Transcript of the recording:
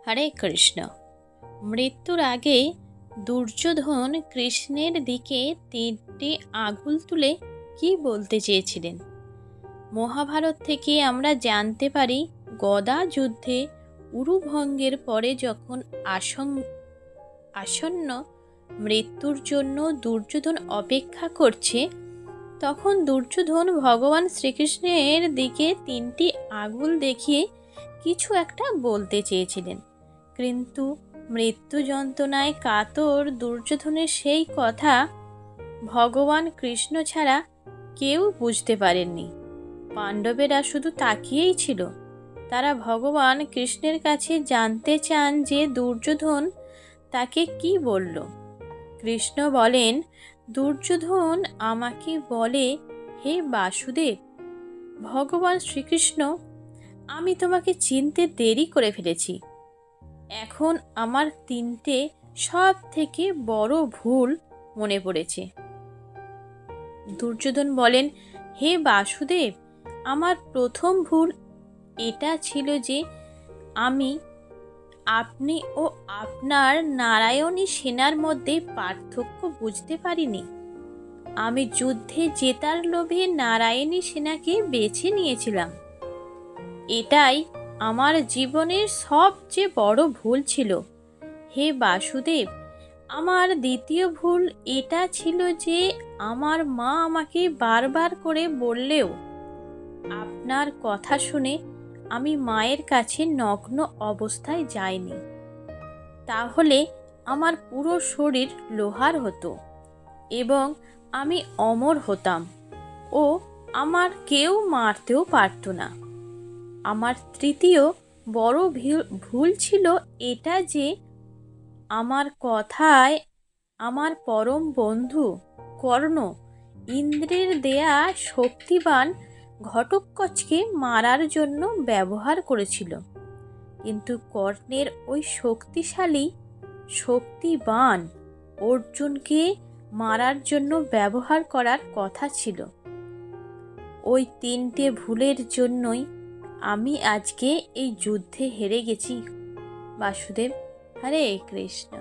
হরে কৃষ্ণ। মৃত্যুর আগে দুর্যোধন কৃষ্ণের দিকে 3টি আঙুল তুলে কি বলতে চেয়েছিলেন? মহাভারত থেকে আমরা জানতে পারি, গদা যুদ্ধে উরুভঙ্গের পরে যখন আসন্ন মৃত্যুর জন্য দুর্যোধন অপেক্ষা করছে, তখন দুর্যোধন ভগবান শ্রীকৃষ্ণের দিকে 3টি আঙুল দেখিয়ে কিছু একটা বলতে চেয়েছিলেন। কিন্তু মৃত্যু যন্ত্রণায় কাতর দুর্যোধনের সেই কথা ভগবান কৃষ্ণ ছাড়া কেউ বুঝতে পারেননি। পাণ্ডবেরা শুধু তাকিয়েই ছিল। তারা ভগবান কৃষ্ণের কাছে জানতে চান যে দুর্যোধন তাকে কি বলল। কৃষ্ণ বলেন, দুর্যোধন আমাকে বলে, হে বাসুদেব, ভগবান শ্রীকৃষ্ণ, আমি তোমাকে চিনতে দেরি করে ফেলেছি। এখন আমার 3টে সব থেকে বড় ভুল মনে পড়েছে। দুর্যোধন বলেন, হে বাসুদেব, আমার প্রথম ভুল এটা ছিল যে আমি আপনি ও আপনার নারায়ণী সেনার মধ্যে পার্থক্য বুঝতে পারিনি। আমি যুদ্ধে জেতার লোভে নারায়ণী সেনাকে বেছে নিয়েছিলাম। এটাই আমার জীবনের সবচেয়ে বড় ভুল ছিল। হে বাসুদেব, আমার দ্বিতীয় ভুল এটা ছিল যে আমার মা আমাকে বারবার করে বললেও আপনার কথা শুনে আমি মায়ের কাছে নগ্ন অবস্থায় যাইনি। তাহলে আমার পুরো শরীর লোহার হতো এবং আমি অমর হতাম ও আমার কেউ মারতেও পারত না। আমার তৃতীয় বড় ভুল ছিল এটা যে আমার কথায় আমার পরম বন্ধু কর্ণ ইন্দ্রের দেয়া শক্তিবান ঘটোৎকচকে মারার জন্য ব্যবহার করেছিল। কিন্তু কর্ণের ওই শক্তিবান অর্জুনকে মারার জন্য ব্যবহার করার কথা ছিল। ওই 3টে ভুলের জন্যই আমি আজকে এই যুদ্ধে হেরে গেছি। বাসুদেব, হরে কৃষ্ণ।